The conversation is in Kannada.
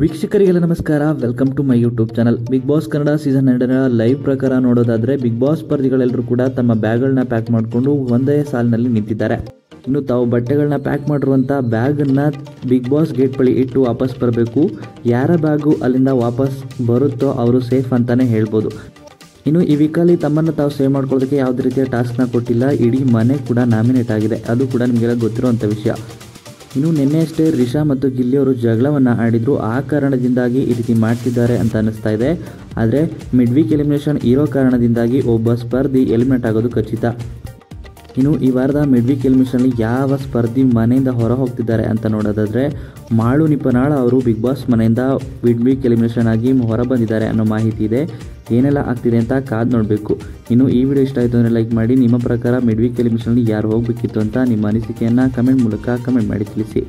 ವೀಕ್ಷಕರಿಗೆಲ್ಲ ನಮಸ್ಕಾರ, welcome to my YouTube channel. Bigg Boss Kannada season 2ರ ಲೈವ್ ಪ್ರಕಾರ ನೋಡೋದಾದ್ರೆ ಬಿಗ್ ಬಾಸ್ ಸ್ಪರ್ಧಿಗಳೆಲ್ಲರೂ ಕೂಡ ತಮ್ಮ ಬ್ಯಾಗ್ಗಳನ್ನ ಪ್ಯಾಕ್ ಮಾಡಿಕೊಂಡು ಒಂದೇ ಸಾಲಿನಲ್ಲಿ ನಿಂತಿದ್ದಾರೆ. ಇನ್ನು ತಾವು ಬಟ್ಟೆಗಳನ್ನ ಪ್ಯಾಕ್ ಮಾಡಿರುವಂಥ ಬ್ಯಾಗನ್ನು ಬಿಗ್ ಬಾಸ್ ಗೇಟ್ ಬಳಿ ಇಟ್ಟು ವಾಪಸ್ ಬರಬೇಕು. ಯಾರ ಬ್ಯಾಗು ಅಲ್ಲಿಂದ ವಾಪಸ್ ಬರುತ್ತೋ ಅವರು ಸೇಫ್ ಅಂತಾನೆ ಹೇಳ್ಬೋದು. ಇನ್ನು ಈ ವೀಕಲ್ಲಿ ತಮ್ಮನ್ನು ತಾವು ಸೇವ್ ಮಾಡ್ಕೊಳ್ಳೋದಕ್ಕೆ ಯಾವುದೇ ರೀತಿಯ ಟಾಸ್ಕ್ನ ಕೊಟ್ಟಿಲ್ಲ. ಇಡೀ ಮನೆ ಕೂಡ ನಾಮಿನೇಟ್ ಆಗಿದೆ, ಅದು ಕೂಡ ನಿಮಗೆಲ್ಲ ಗೊತ್ತಿರುವಂಥ ವಿಷಯ. ಇನ್ನು ನಿನ್ನೆಯಷ್ಟೇ ರಿಷಾ ಮತ್ತು ಗಿಲ್ಲಿ ಅವರು ಜಗಳವನ್ನು ಆಡಿದ್ರು. ಆ ಕಾರಣದಿಂದಾಗಿ ಈ ರೀತಿ ಮಾಡ್ತಿದ್ದಾರೆ ಅಂತ ಅನ್ನಿಸ್ತಾ ಇದೆ. ಆದರೆ ಮಿಡ್ ವೀಕ್ ಎಲಿಮಿನೇಷನ್ ಇರೋ ಕಾರಣದಿಂದಾಗಿ ಒಬ್ಬ ಸ್ಪರ್ಧಿ ಎಲಿಮಿನೇಟ್ ಆಗೋದು ಖಚಿತ. ಇನ್ನು ಈ ವಾರದ ಮಿಡ್ ವೀಕ್ ಎಲಿಮಿನೇಷನಲ್ಲಿ ಯಾವ ಸ್ಪರ್ಧಿ ಮನೆಯಿಂದ ಹೊರ ಹೋಗ್ತಿದ್ದಾರೆ ಅಂತ ನೋಡೋದಾದರೆ ಮಾಳು ನಿಪನಾಳ ಅವರು ಬಿಗ್ ಬಾಸ್ ಮನೆಯಿಂದ ಮಿಡ್ ವೀಕ್ ಎಲಿಮಿನೇಷನ್ ಆಗಿ ಹೊರ ಬಂದಿದ್ದಾರೆ ಅನ್ನೋ ಮಾಹಿತಿ ಇದೆ. ಏನೆಲ್ಲ ಆಗ್ತಿದೆ ಅಂತ ಕಾದು ನೋಡಬೇಕು. ಇನ್ನು ಈ ವಿಡಿಯೋ ಇಷ್ಟ ಆಯಿತು ಅಂದರೆ ಲೈಕ್ ಮಾಡಿ. ನಿಮ್ಮ ಪ್ರಕಾರ ಮಿಡ್ ವೀಕ್ ಎಲಿಮಿನೇಷನಲ್ಲಿ ಯಾರು ಹೋಗಬೇಕಿತ್ತು ಅಂತ ನಿಮ್ಮ ಅನಿಸಿಕೆಯನ್ನು ಕಮೆಂಟ್ ಮೂಲಕ ಕಮೆಂಟ್ ಮಾಡಿ ತಿಳಿಸಿ.